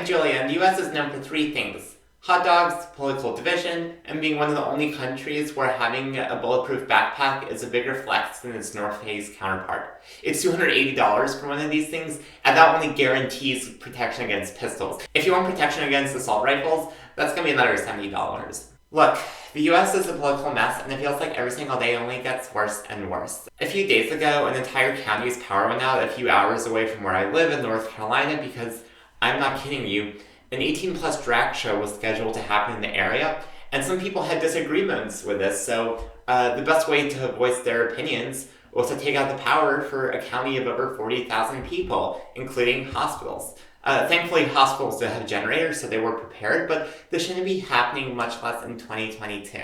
Julia, the US is known for three things: hot dogs, political division, and being one of the only countries where having a bulletproof backpack is a bigger flex than its North Face counterpart. It's $280 for one of these things, and that only guarantees protection against pistols. If you want protection against assault rifles, that's going to be another $70. Look, the US is a political mess, and it feels like every single day only gets worse and worse. A few days ago, an entire county's power went out a few hours away from where I live in North Carolina because, I'm not kidding you, an 18-plus drag show was scheduled to happen in the area, and some people had disagreements with this, so the best way to voice their opinions was to take out the power for a county of over 40,000 people, including hospitals. Thankfully, hospitals do have generators, so they were prepared, but this shouldn't be happening much less in 2022.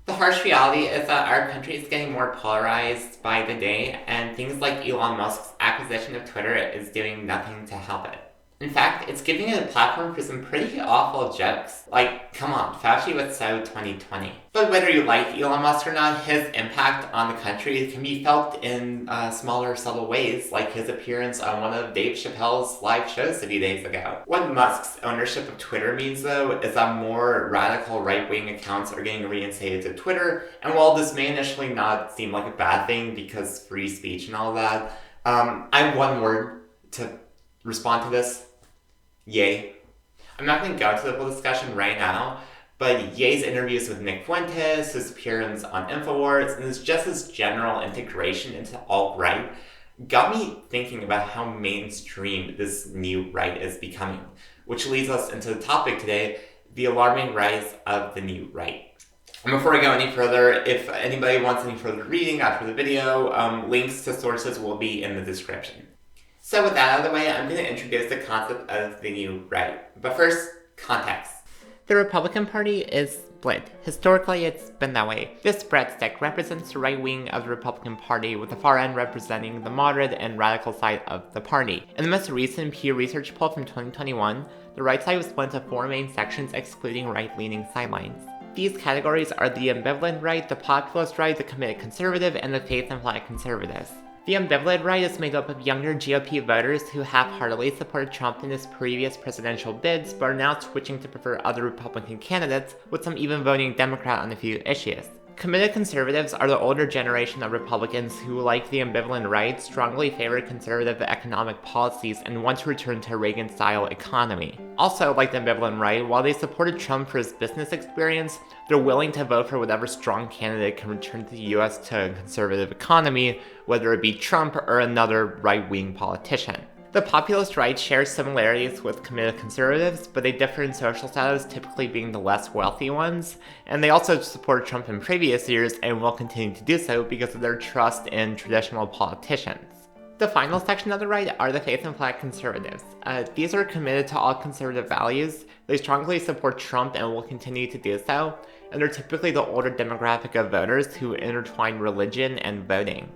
The harsh reality is that our country is getting more polarized by the day, and things like Elon Musk's acquisition of Twitter is doing nothing to help it. In fact, it's giving it a platform for some pretty awful jokes. Like, come on, Fauci was so 2020. But whether you like Elon Musk or not, his impact on the country can be felt in smaller, subtle ways, like his appearance on one of Dave Chappelle's live shows a few days ago. What Musk's ownership of Twitter means, though, is that more radical right-wing accounts are getting reinstated to Twitter, and while this may initially not seem like a bad thing because free speech and all that, I have one word to respond to this. Ye. I'm not going to go into the full discussion right now, but Ye's interviews with Nick Fuentes, his appearance on InfoWars, and his general integration into alt-right got me thinking about how mainstream this new right is becoming, which leads us into the topic today, the alarming rise of the new right. And before I go any further, if anybody wants any further reading after the video, links to sources will be in the description. So with that out of the way, I'm going to introduce the concept of the new right. But first, context. The Republican Party is split. Historically, it's been that way. This breadstick represents the right wing of the Republican Party, with the far end representing the moderate and radical side of the party. In the most recent Pew Research poll from 2021, the right side was split into four main sections, excluding right-leaning sidelines. These categories are the ambivalent right, the populist right, the committed conservative, and the faith and flag conservatives. The ambivalent right is made up of younger GOP voters who half-heartedly supported Trump in his previous presidential bids, but are now switching to prefer other Republican candidates, with some even voting Democrat on a few issues. Committed conservatives are the older generation of Republicans who, like the ambivalent right, strongly favor conservative economic policies and want to return to a Reagan-style economy. Also, like the ambivalent right, while they supported Trump for his business experience, they're willing to vote for whatever strong candidate can return to the US to a conservative economy, whether it be Trump or another right-wing politician. The populist right shares similarities with committed conservatives, but they differ in social status, typically being the less wealthy ones, and they also supported Trump in previous years and will continue to do so because of their trust in traditional politicians. The final section of the right are the faith and flag conservatives. These are committed to all conservative values, they strongly support Trump and will continue to do so, and they're typically the older demographic of voters who intertwine religion and voting.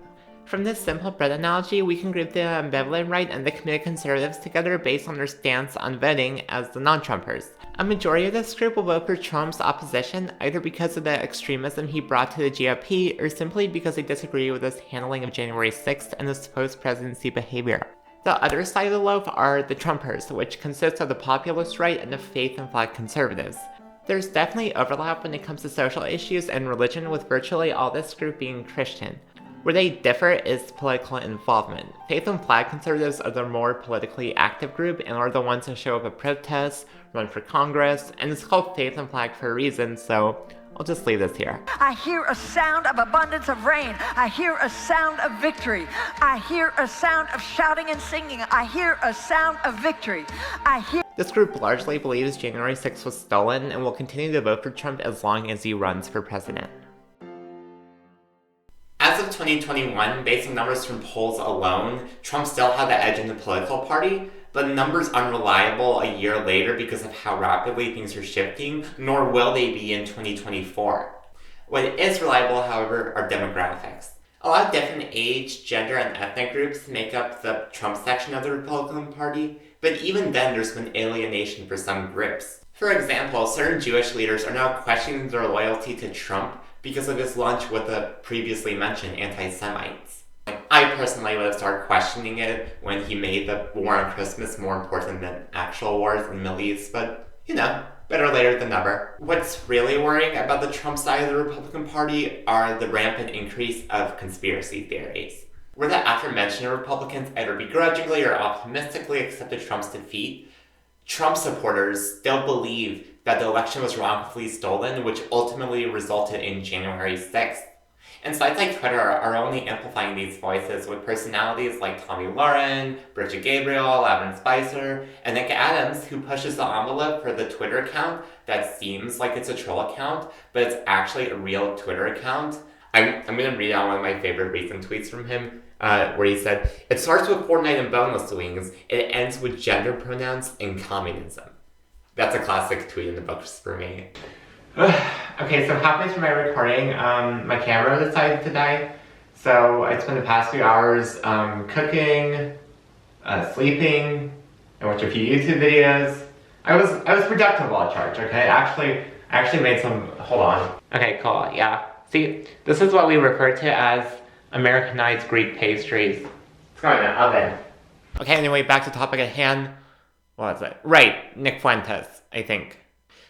From this simple bread analogy, we can group the ambivalent right and the committed conservatives together based on their stance on voting as the non-Trumpers. A majority of this group will vote for Trump's opposition, either because of the extremism he brought to the GOP, or simply because they disagree with his handling of January 6th and his post-presidency behavior. The other side of the loaf are the Trumpers, which consists of the populist right and the faith and flag conservatives. There's definitely overlap when it comes to social issues and religion, with virtually all this group being Christian. Where they differ is political involvement. Faith and flag conservatives are the more politically active group and are the ones who show up at protests, run for Congress, and it's called faith and flag for a reason, so I'll just leave this here. I hear a sound of abundance of rain. I hear a sound of victory. I hear a sound of shouting and singing. I hear a sound of victory. This group largely believes January 6th was stolen and will continue to vote for Trump as long as he runs for president. As of 2021, based on numbers from polls alone, Trump still had the edge in the political party, but numbers unreliable a year later because of how rapidly things are shifting, nor will they be in 2024. What is reliable, however, are demographics. A lot of different age, gender, and ethnic groups make up the Trump section of the Republican Party, but even then there's been alienation for some groups. For example, certain Jewish leaders are now questioning their loyalty to Trump because of his lunch with the previously mentioned anti-Semites. I personally would have started questioning it when he made the war on Christmas more important than actual wars in the Middle East, but, better later than never. What's really worrying about the Trump side of the Republican Party are the rampant increase of conspiracy theories, where the aforementioned Republicans either begrudgingly or optimistically accepted Trump's defeat. Trump supporters still believe that the election was wrongfully stolen, which ultimately resulted in January 6th. And sites like Twitter are only amplifying these voices with personalities like Tommy Lauren, Bridget Gabriel, Evan Spicer, and Nick Adams, who pushes the envelope for the Twitter account that seems like it's a troll account, but it's actually a real Twitter account. I'm going to read out one of my favorite recent tweets from him, where he said, "It starts with Fortnite and boneless wings. It ends with gender pronouns and communism." That's a classic tweet in the books for me. Okay, so halfway through my recording, my camera decided to die. So I spent the past few hours cooking, sleeping, I watched a few YouTube videos. I was productive while at church, okay? I actually made some, hold on. Okay, cool, yeah. See, this is what we refer to as Americanized Greek pastries. It's going in the oven. Okay, anyway, back to topic at hand. What was it? Right, Nick Fuentes, I think.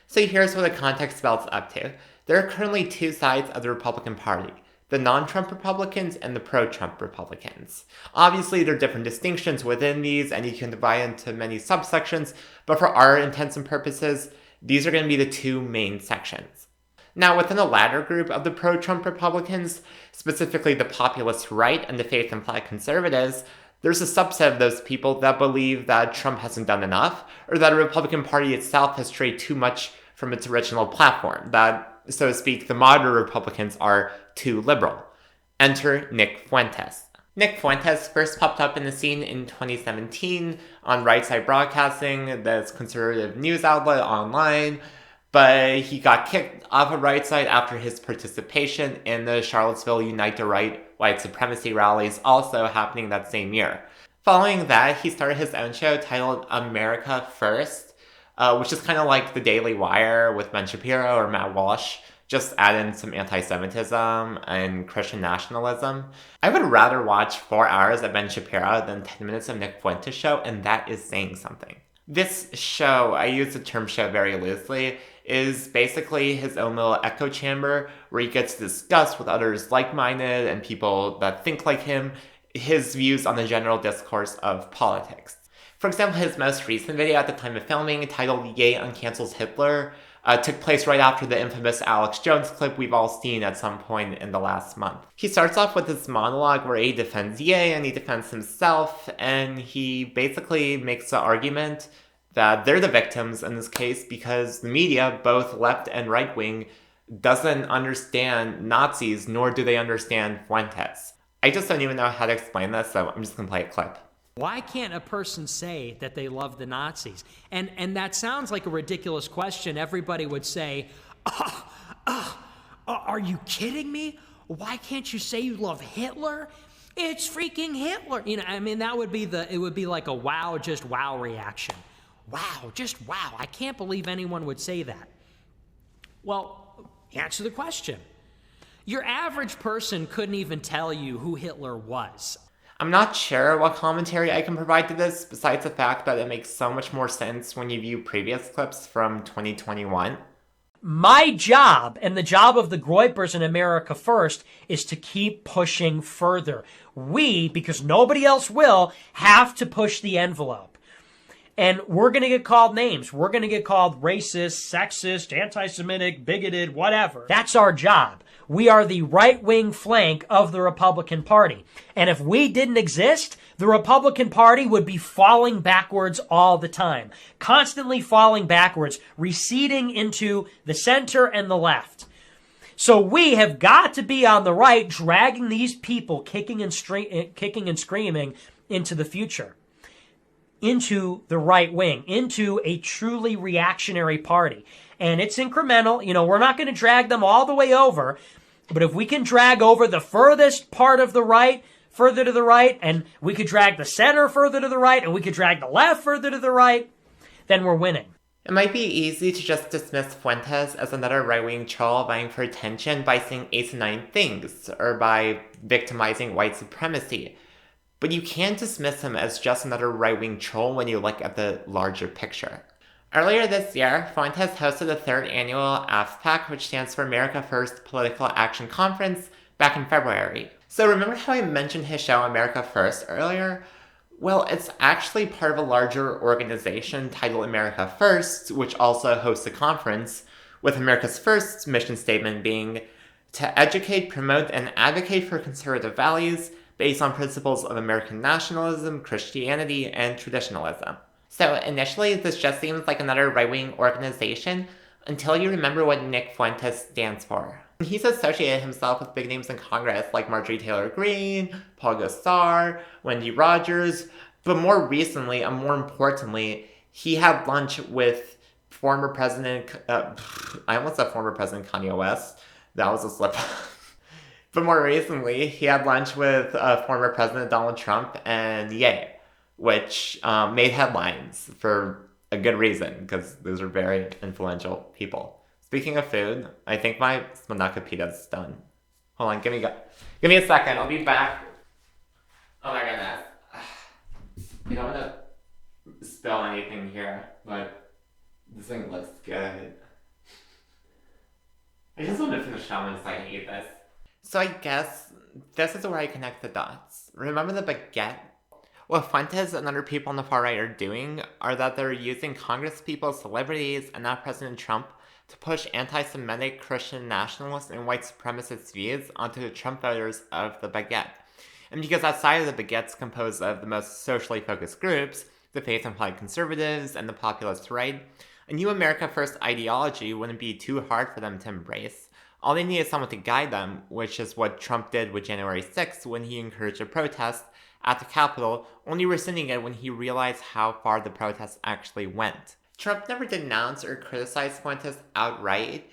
So here's what the context spells up to. There are currently two sides of the Republican Party, the non-Trump Republicans and the pro-Trump Republicans. Obviously, there are different distinctions within these, and you can divide into many subsections, but for our intents and purposes, these are going to be the two main sections. Now, within the latter group of the pro-Trump Republicans, specifically the populist right and the faith and flag conservatives, there's a subset of those people that believe that Trump hasn't done enough, or that the Republican Party itself has strayed too much from its original platform, that, so to speak, the moderate Republicans are too liberal. Enter Nick Fuentes. Nick Fuentes first popped up in the scene in 2017 on Right Side Broadcasting, this conservative news outlet online, but he got kicked off of Right Side after his participation in the Charlottesville Unite the Right white supremacy rallies also happening that same year. Following that, he started his own show titled America First, which is kind of like the Daily Wire with Ben Shapiro or Matt Walsh, just add in some anti-Semitism and Christian nationalism. I would rather watch 4 hours of Ben Shapiro than 10 minutes of Nick Fuentes' show, and that is saying something. This show, I use the term show very loosely, is basically his own little echo chamber where he gets to discuss with others like-minded and people that think like him his views on the general discourse of politics. For example, his most recent video at the time of filming, titled Ye Uncancels Hitler, took place right after the infamous Alex Jones clip we've all seen at some point in the last month. He starts off with this monologue where he defends Ye and he defends himself, and he basically makes the argument that they're the victims in this case because the media, both left and right wing, doesn't understand Nazis, nor do they understand Fuentes. I just don't even know how to explain this, so I'm just gonna play a clip. Why can't a person say that they love the Nazis? And that sounds like a ridiculous question. Everybody would say, are you kidding me? Why can't you say you love Hitler? It's freaking Hitler. That would be it would be like a wow, just wow reaction. Wow, just wow. I can't believe anyone would say that. Well, answer the question. Your average person couldn't even tell you who Hitler was. I'm not sure what commentary I can provide to this, besides the fact that it makes so much more sense when you view previous clips from 2021. My job, and the job of the Groypers in America First, is to keep pushing further. We, because nobody else will, have to push the envelope. And we're going to get called names. We're going to get called racist, sexist, anti-Semitic, bigoted, whatever. That's our job. We are the right-wing flank of the Republican Party. And if we didn't exist, the Republican Party would be falling backwards all the time. Constantly falling backwards, receding into the center and the left. So we have got to be on the right, dragging these people kicking and screaming into the future. Into the right wing, into a truly reactionary party. And it's incremental. We're not going to drag them all the way over. But if we can drag over the furthest part of the right, further to the right, and we could drag the center further to the right, and we could drag the left further to the right, then we're winning. It might be easy to just dismiss Fuentes as another right-wing troll vying for attention by saying asinine things, or by victimizing white supremacy. But you can't dismiss him as just another right-wing troll when you look at the larger picture. Earlier this year, Fuentes hosted the 3rd annual AFPAC, which stands for America First Political Action Conference, back in February. So remember how I mentioned his show America First earlier? Well, it's actually part of a larger organization titled America First, which also hosts a conference, with America's First mission statement being to educate, promote, and advocate for conservative values based on principles of American nationalism, Christianity, and traditionalism. So initially, this just seems like another right-wing organization until you remember what Nick Fuentes stands for. He's associated himself with big names in Congress like Marjorie Taylor Greene, Paul Gosar, Wendy Rogers, but more recently, and more importantly, he had lunch with former President, I almost said former President Kanye West. That was a slip. But more recently, he had lunch with former President Donald Trump and Ye, which made headlines for a good reason, because those are very influential people. Speaking of food, I think my Spanaka pita's done. Hold on, give me a second. I'll be back. Oh my goodness. I don't want to spill anything here, but this thing looks good. I just want to finish ramen so I can eat this. So I guess this is where I connect the dots. Remember the baguette? What Fuentes and other people on the far right are doing are that they're using congresspeople, celebrities, and now President Trump to push anti-Semitic, Christian nationalist, and white supremacist views onto the Trump voters of the baguette. And because outside of the baguette's composed of the most socially focused groups, the faith-implied conservatives and the populist right, a new America First ideology wouldn't be too hard for them to embrace. All they need is someone to guide them, which is what Trump did with January 6th when he encouraged a protest at the Capitol, only rescinding it when he realized how far the protest actually went. Trump never denounced or criticized Fuentes outright.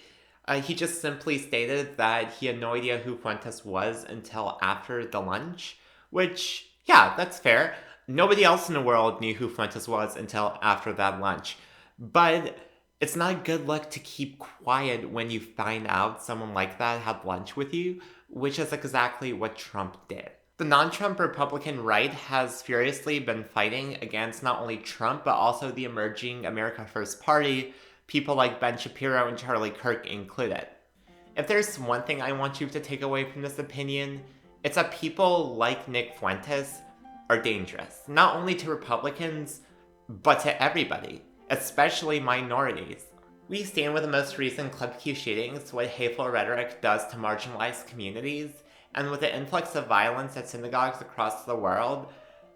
He just simply stated that he had no idea who Fuentes was until after the lunch, which, yeah, that's fair. Nobody else in the world knew who Fuentes was until after that lunch. But it's not a good look to keep quiet when you find out someone like that had lunch with you, which is exactly what Trump did. The non-Trump Republican right has furiously been fighting against not only Trump, but also the emerging America First Party, people like Ben Shapiro and Charlie Kirk included. If there's one thing I want you to take away from this opinion, it's that people like Nick Fuentes are dangerous, not only to Republicans, but to everybody, especially minorities. We stand with the most recent Club Q shootings, what hateful rhetoric does to marginalized communities, and with the influx of violence at synagogues across the world,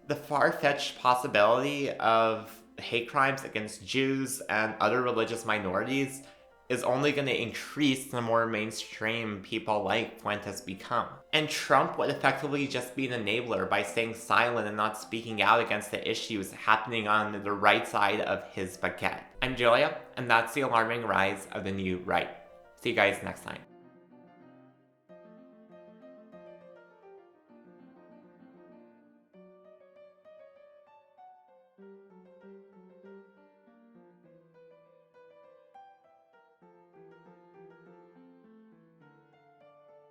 the far-fetched possibility of hate crimes against Jews and other religious minorities is only going to increase the more mainstream people like Fuentes become. And Trump would effectively just be an enabler by staying silent and not speaking out against the issues happening on the right side of his baguette. I'm Julia, and that's the alarming rise of the new right. See you guys next time.